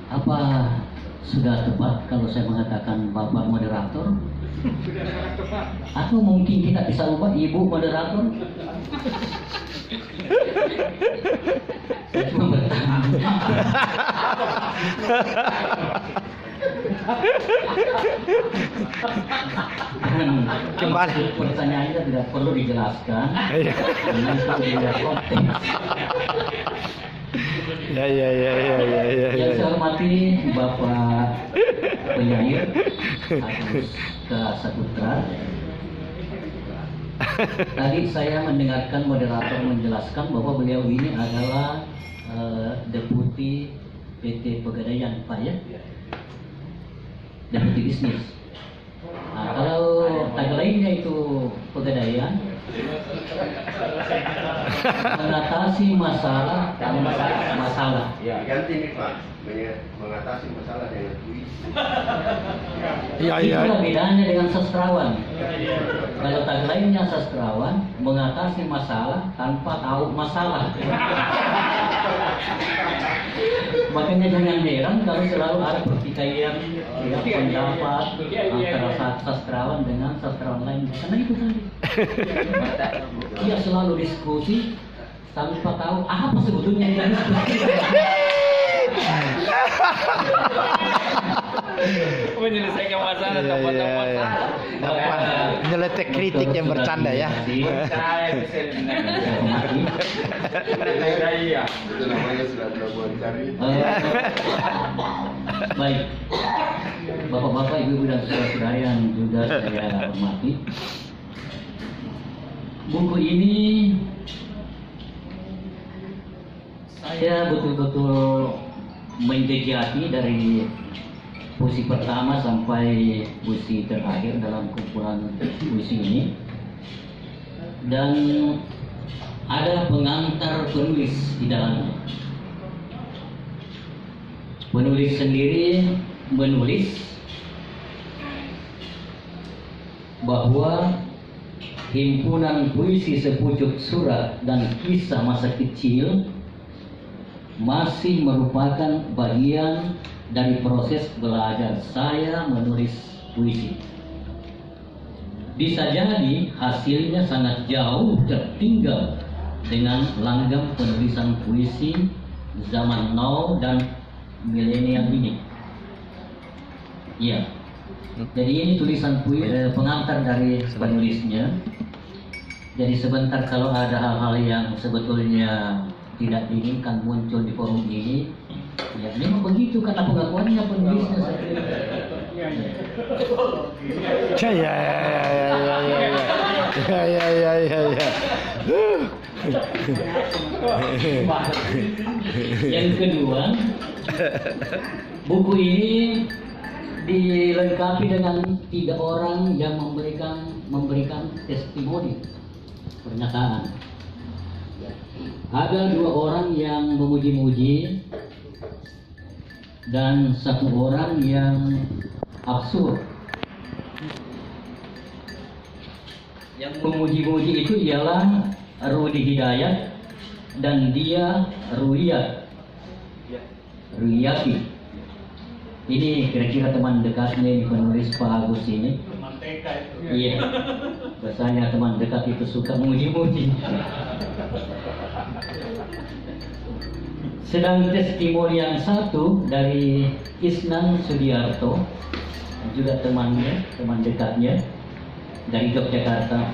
Apa sudah tepat kalau saya mengatakan Bapak moderator? Sudah sangat tepat. Atau mungkin kita bisa ubah Ibu moderator? Saya cuma bertanya. Kembali. Pertanyaannya tidak perlu dijelaskan. Iya. Karena itu tidak konteks. Ya. Yang saya hormati Bapak penyair Agus Saputra. Tadi saya mendengarkan moderator menjelaskan bahwa beliau ini adalah deputi PT Pegadaian, Pak ya? Deputi bisnis. Nah, kalau tagline-nya itu Pegadaian, mengatasi masalah tanpa masalah. Ya, ganti nih Pak, mengatasi masalah dengan puisi. Iya. Itulah bedanya dengan sastrawan. Kalau tagline-nya sastrawan, mengatasi masalah tanpa tahu masalah. Makanya jangan heran kalau selalu ada pertikaian pendapat antara sastrawan dengan sastrawan lain. Karena itu tadi. Dia selalu diskusi tanpa tahu apa sebetulnya yang diskusi. Menyelesaikan masalah tanpa tahu masalah. Nyeletek kritik yang bercanda ya. Saya bisa iya. Itu namanya sudah dilakukan cari. Baik, bapak-bapak, ibu-ibu dan saudara-saudara yang juga saya hormati, buku ini saya betul-betul menjejaki dari puisi pertama sampai puisi terakhir dalam kumpulan puisi ini, dan ada pengantar penulis di dalamnya. Penulis sendiri menulis bahwa himpunan puisi sepucuk surat dan kisah masa kecil masih merupakan bagian dari proses belajar saya menulis puisi. Bisa jadi hasilnya sangat jauh tertinggal dengan langgam penulisan puisi zaman now dan milenial ini. Ya. Jadi ini tulisan puisi pengantar dari penulisnya. Jadi sebentar kalau ada hal-hal yang sebetulnya tidak diinginkan muncul di forum ini, ya memang begitu karena pengakuannya penulisnya. Yang kedua, buku ini dilengkapi dengan 3 orang yang memberikan testimoni, pernyataan. Ada 2 orang yang memuji-muji dan 1 orang yang absurd. Yang memuji-muji itu ialah Rudi Hidayat dan dia Ruyati. Ini kira-kira teman dekatnya ini penulis Pak Agus ini. Iya. Biasanya teman dekat itu suka memuji-muji. Sedang testimoni yang satu dari Isnan Sudiarto, juga teman dekatnya dari Yogyakarta.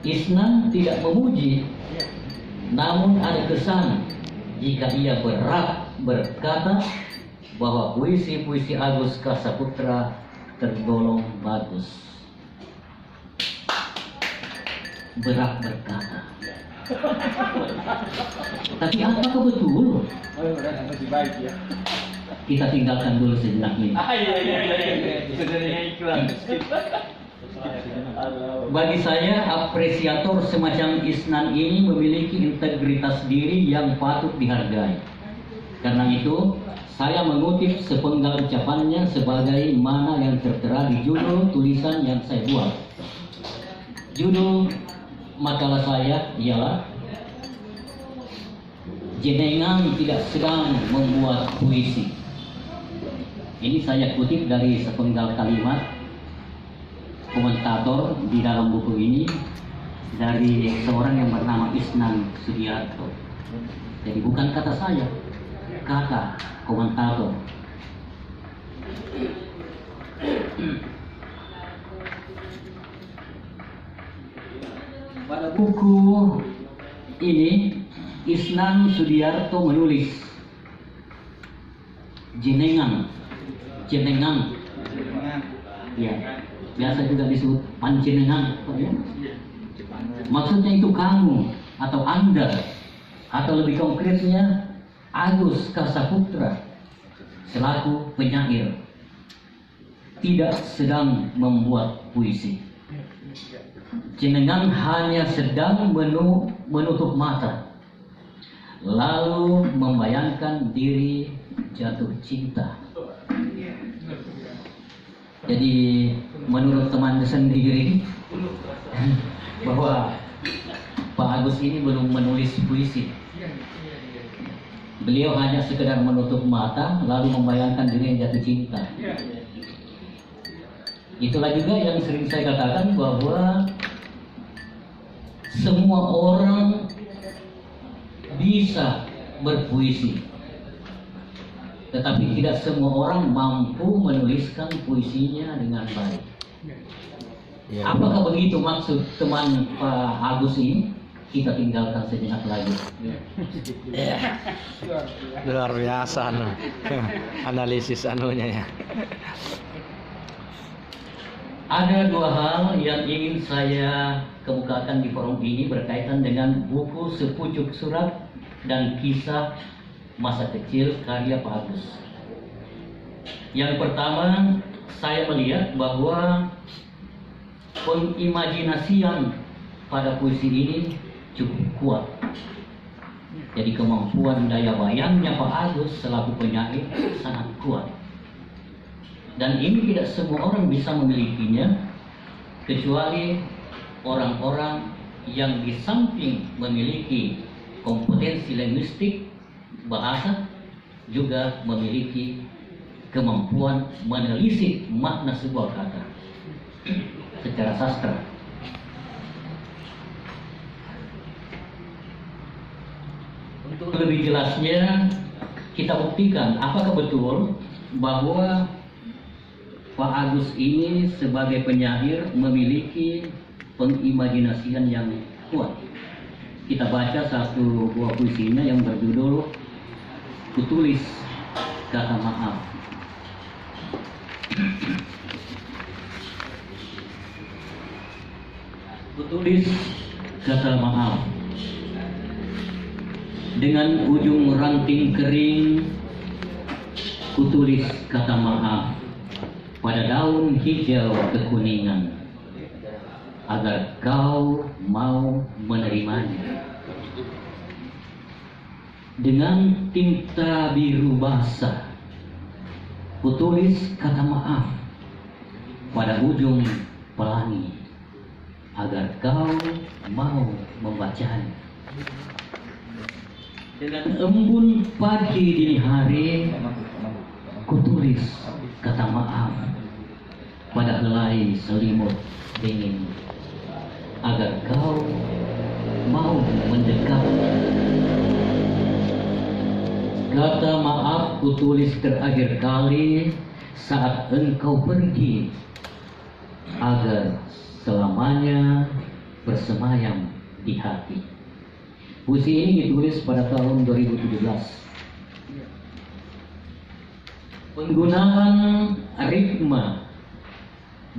Isnan tidak memuji, namun ada kesan jika ia berat berkata bahwa puisi-puisi Agus Saputra tergolong bagus. Berat berkata. Tapi apakah betul? Masih baik ya. Kita tinggalkan dulu sejenak ini. Iya. Sebenarnya iklan. Bagi saya, apresiator semacam Isnan ini memiliki integritas diri yang patut dihargai. Karena itu, saya mengutip sepenggal ucapannya sebagai mana yang tertera di judul tulisan yang saya buat. Judul makalah saya ialah jenengan tidak sedang membuat puisi. Ini saya kutip dari sepenggal kalimat komentator di dalam buku ini dari seorang yang bernama Isnan Sudiarto. Jadi bukan kata saya, kata komentator. Pada buku ini Isnan Sudiarto menulis jenengan, ya, biasa juga disebut panjenengan, ya. Maksudnya itu kamu atau Anda, atau lebih konkretnya Agus Kasaputra selaku penyair tidak sedang membuat puisi. Jenengan hanya sedang menutup mata, lalu membayangkan diri jatuh cinta. Jadi menurut teman sendiri bahwa Pak Agus ini belum menulis puisi. Beliau hanya sekedar menutup mata lalu membayangkan diri yang jatuh cinta. Itulah juga yang sering saya katakan bahwa semua orang bisa berpuisi, tetapi tidak semua orang mampu menuliskan puisinya dengan baik. Ya. Apakah begitu maksud teman Pak Agus ini? Kita tinggalkan sejenak lagi. Ya. Luar biasa analisis anunya ya. Ada dua hal yang ingin saya kemukakan di forum ini berkaitan dengan buku Sepucuk Surat dan Kisah Masa Kecil karya Pak Agus. Yang pertama, saya melihat bahwa pengimajinasian pada puisi ini cukup kuat. Jadi kemampuan daya bayangnya Pak Agus selaku penyair sangat kuat. Dan ini tidak semua orang bisa memilikinya, kecuali orang-orang yang di samping memiliki kompetensi linguistik bahasa, juga memiliki kemampuan menelisik makna sebuah kata secara sastra. Untuk lebih jelasnya, kita buktikan apakah betul bahwa Pak Agus ini sebagai penyair memiliki pengimajinasian yang kuat. Kita baca satu buah puisinya yang berjudul Kutulis Kata Maaf. Kutulis kata maaf dengan ujung ranting kering, kutulis kata maaf pada daun hijau kekuningan, agar kau mau menerimanya. Dengan tinta biru basah, kutulis kata maaf pada ujung pelangi, agar kau mau membacanya. Dengan embun pagi dini hari, kutulis kata maaf pada helai selimut dingin, agar kau mau mendekat. Kata maaf kutulis terakhir kali saat engkau pergi, agar selamanya bersemayam di hati. Puisi ini ditulis pada tahun 2017. Penggunaan ritme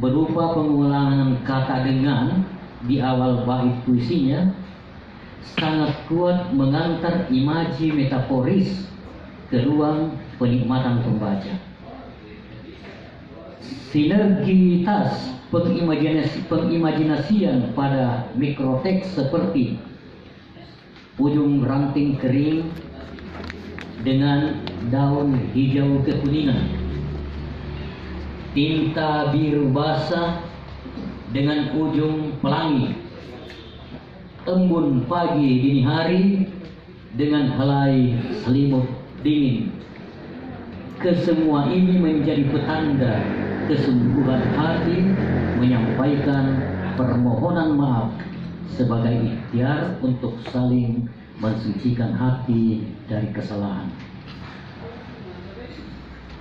berupa pengulangan kata dengan di awal bait puisinya sangat kuat mengantar imaji metaforis ke ruang penikmatan pembaca. Sinergitas pengimajinasian pada mikroteks seperti ujung ranting kering dengan daun hijau kekuningan, tinta biru basah dengan ujung pelangi, embun pagi dini hari dengan helai selimut dingin. Kesemua ini menjadi petanda kesungguhan hati menyampaikan permohonan maaf sebagai ikhtiar untuk saling mensucikan hati dari kesalahan.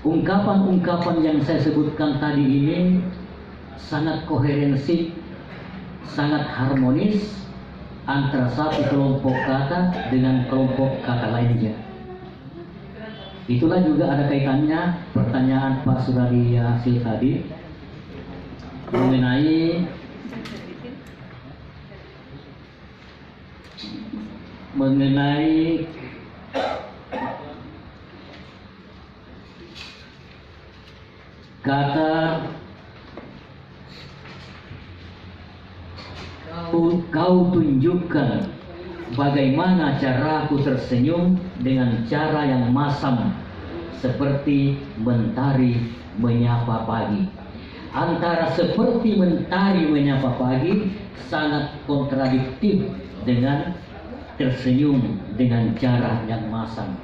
Ungkapan-ungkapan yang saya sebutkan tadi ini sangat koherensif, sangat harmonis antara satu kelompok kata dengan kelompok kata lainnya. Itulah juga ada kaitannya pertanyaan Pak Suradi Hasil tadi mengenai kata kau tunjukkan bagaimana caraku tersenyum dengan cara yang masam seperti mentari menyapa pagi. Antara seperti mentari menyapa pagi sangat kontradiktif dengan tersenyum dengan cara yang masam.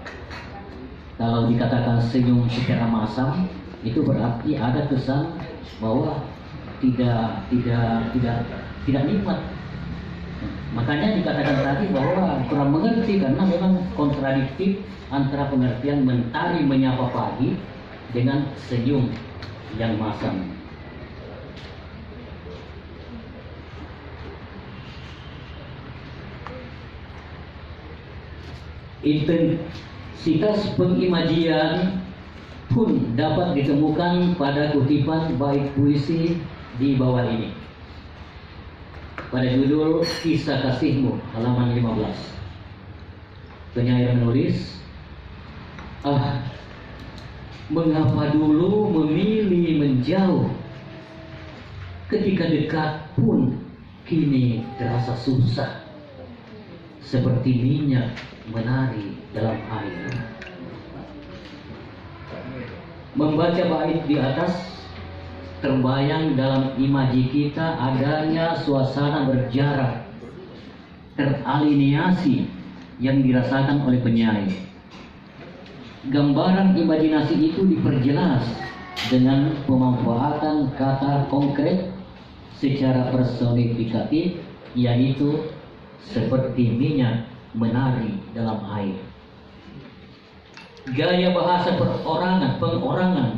Kalau dikatakan senyum secara masam, itu berarti ada kesan bahwa tidak nikmat. Makanya dikatakan tadi bahwa kurang mengerti karena memang kontradiktif antara pengertian mentari menyapa pagi dengan senyum yang masam. Intensitas pengimajian pun dapat ditemukan pada kutipan bait puisi di bawah ini. Pada judul Kisah Kasihmu, halaman 15. Penyair menulis, mengapa dulu memilih menjauh, ketika dekat pun kini terasa susah, seperti minyak menari dalam air. Membaca bait di atas, terbayang dalam imaji kita adanya suasana berjarak, teraliniasi yang dirasakan oleh penyair. Gambaran imajinasi itu diperjelas dengan pemanfaatan kata konkret secara personifikatif, yaitu seperti minyak menari dalam air. Gaya bahasa pengorangan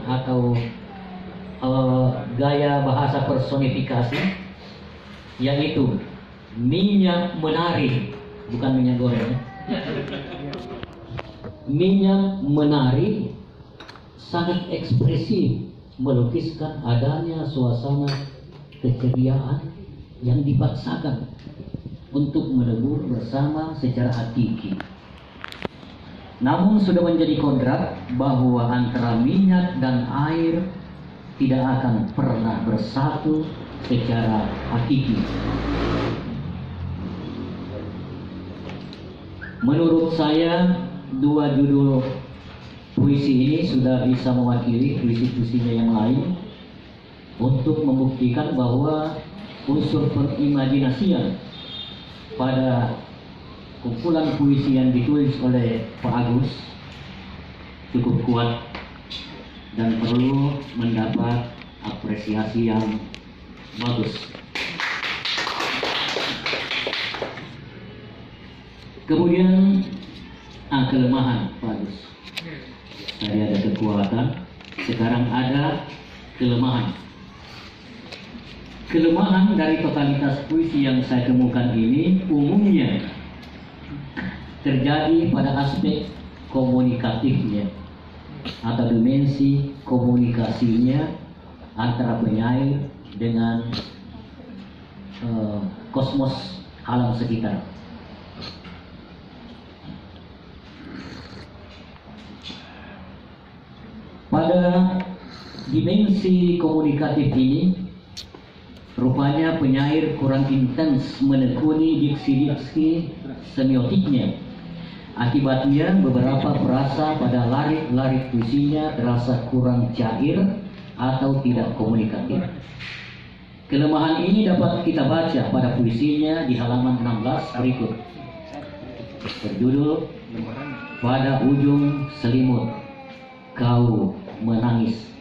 atau gaya bahasa personifikasi, yaitu minyak menari, bukan minyak goreng. Minyak menari sangat ekspresif, melukiskan adanya suasana keceriaan yang dipaksakan untuk menegur bersama secara hakiki. Namun sudah menjadi kodrat bahwa antara minyak dan air tidak akan pernah bersatu secara hakiki. Menurut saya, dua judul puisi ini sudah bisa mewakili puisi-puisinya yang lain untuk membuktikan bahwa unsur perimajinasian pada kumpulan puisi yang ditulis oleh Pak Agus cukup kuat dan perlu mendapat apresiasi yang bagus. Kemudian kelemahan Pak Agus. Tadi ada kekuatan, sekarang ada kelemahan. Kelemahan dari totalitas puisi yang saya temukan ini umumnya terjadi pada aspek komunikatifnya atau dimensi komunikasinya antara penyair dengan kosmos alam sekitar. Pada dimensi komunikatif ini, rupanya penyair kurang intens menekuni diksi-diksi semiotiknya. Akibatnya beberapa frasa pada larik-larik puisinya terasa kurang cair atau tidak komunikatif. Kelemahan ini dapat kita baca pada puisinya di halaman 16 berikut. Berjudul Pada ujung selimut kau menangis.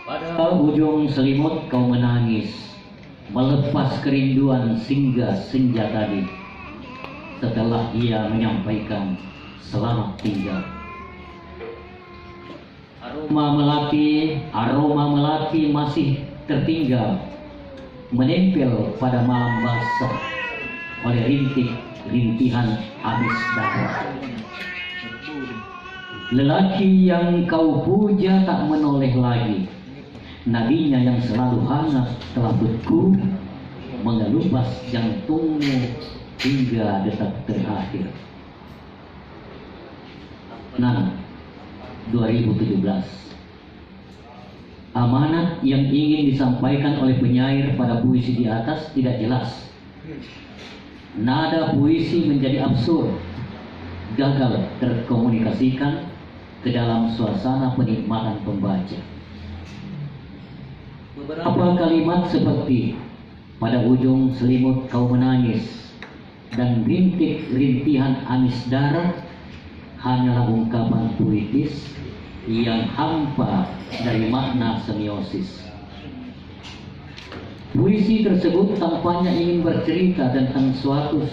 Pada ujung selimut kau menangis, melepas kerinduan singgah senja tadi. Setelah ia menyampaikan selamat tinggal. Aroma melati masih tertinggal, menempel pada malam basah oleh rintihan habis darah. Lelaki yang kau puja tak menoleh lagi. Nadinya yang selalu hangat telah beku, mengelupas jantungmu hingga detak terakhir. Nah, 2017. Amanat yang ingin disampaikan oleh penyair pada puisi di atas tidak jelas. Nada puisi menjadi absurd, gagal terkomunikasikan ke dalam suasana penikmatan pembaca. Beberapa kalimat seperti pada ujung selimut kau menangis dan rintihan anis darah hanyalah ungkapan puitis yang hampa dari makna semiosis. Puisi tersebut tampaknya ingin bercerita tentang suatu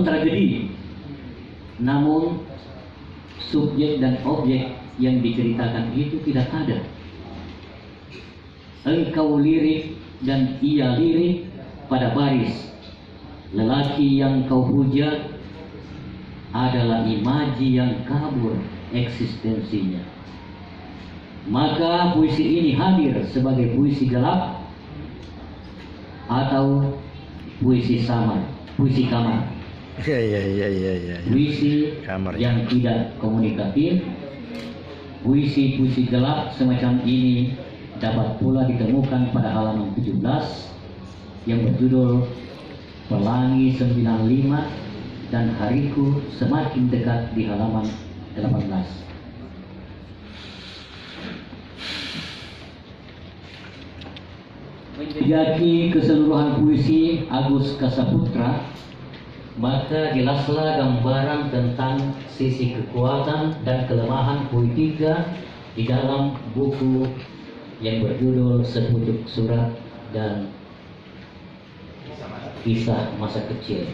tragedi, namun subjek dan objek yang diceritakan itu tidak ada. Engkau lirik dan ia lirik pada baris. Lelaki yang kau puja adalah imaji yang kabur eksistensinya. Maka puisi ini hadir sebagai puisi gelap atau puisi kamar. Iya. Puisi Kamar. yang tidak komunikatif. Puisi-puisi gelap semacam ini dapat pula ditemukan pada halaman 17 yang berjudul Pelangi 95 dan Hariku semakin dekat di halaman 18. Menjejaki keseluruhan puisi Agus Kasaputra, maka jelaslah gambaran tentang sisi kekuatan dan kelemahan poetika di dalam buku yang berjudul Sepucuk Surat dan Kisah Masa Kecil.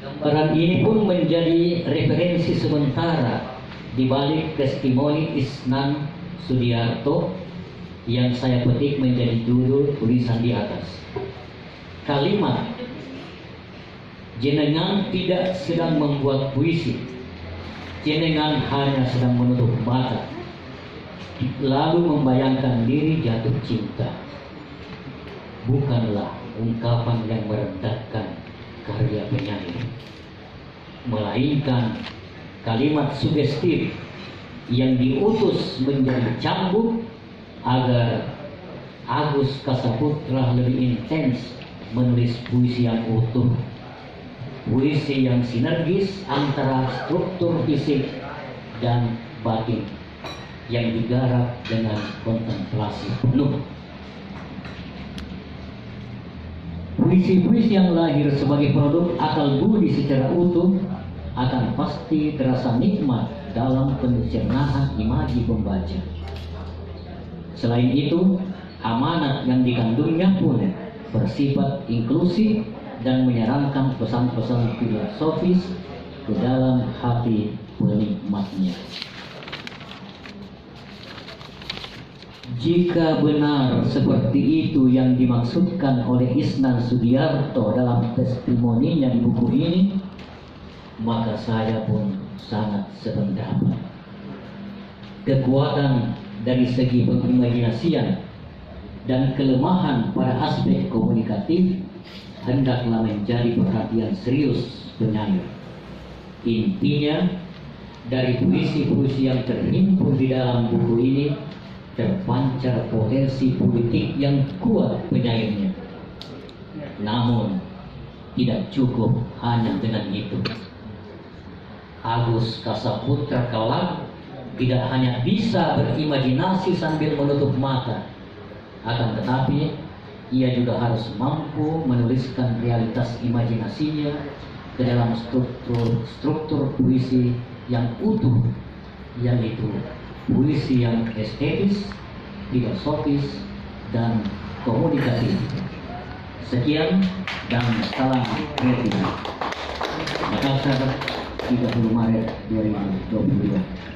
Gambaran ini pun menjadi referensi sementara di balik testimoni Isnan Sudiarto yang saya petik menjadi judul tulisan di atas. Kalimat jenengan tidak sedang membuat puisi, jenengan hanya sedang menutup mata, lalu membayangkan diri jatuh cinta, bukanlah ungkapan yang merendahkan karya penyair, melainkan kalimat sugestif yang diutus menjadi cambuk agar Agus Kasaputra lebih intens menulis puisi yang utuh, puisi yang sinergis antara struktur fisik dan batin yang digarap dengan kontemplasi penuh. Puisi-puisi yang lahir sebagai produk akal budi secara utuh akan pasti terasa nikmat dalam pencernaan imaji pembaca. Selain itu, amanat yang dikandungnya pun bersifat inklusif dan menyarankan pesan-pesan filosofis ke dalam hati penikmatnya. Jika benar seperti itu yang dimaksudkan oleh Isnan Sudiarto dalam testimoninya di buku ini, maka saya pun sangat sependapat. Kekuatan dari segi pengimajinasian dan kelemahan pada aspek komunikatif hendaklah menjadi perhatian serius penyair. Intinya, dari puisi-puisi yang terhimpun di dalam buku ini terpancar potensi politik yang kuat penyairnya. Namun, tidak cukup hanya dengan itu. Agus Kasaputra kelak tidak hanya bisa berimajinasi sambil menutup mata, akan tetapi ia juga harus mampu menuliskan realitas imajinasinya ke dalam struktur puisi yang utuh, yaitu puisi yang estetis, filosofis, dan komunikatif. Sekian dan salam kreatif. Makassar, 30 Maret 2022.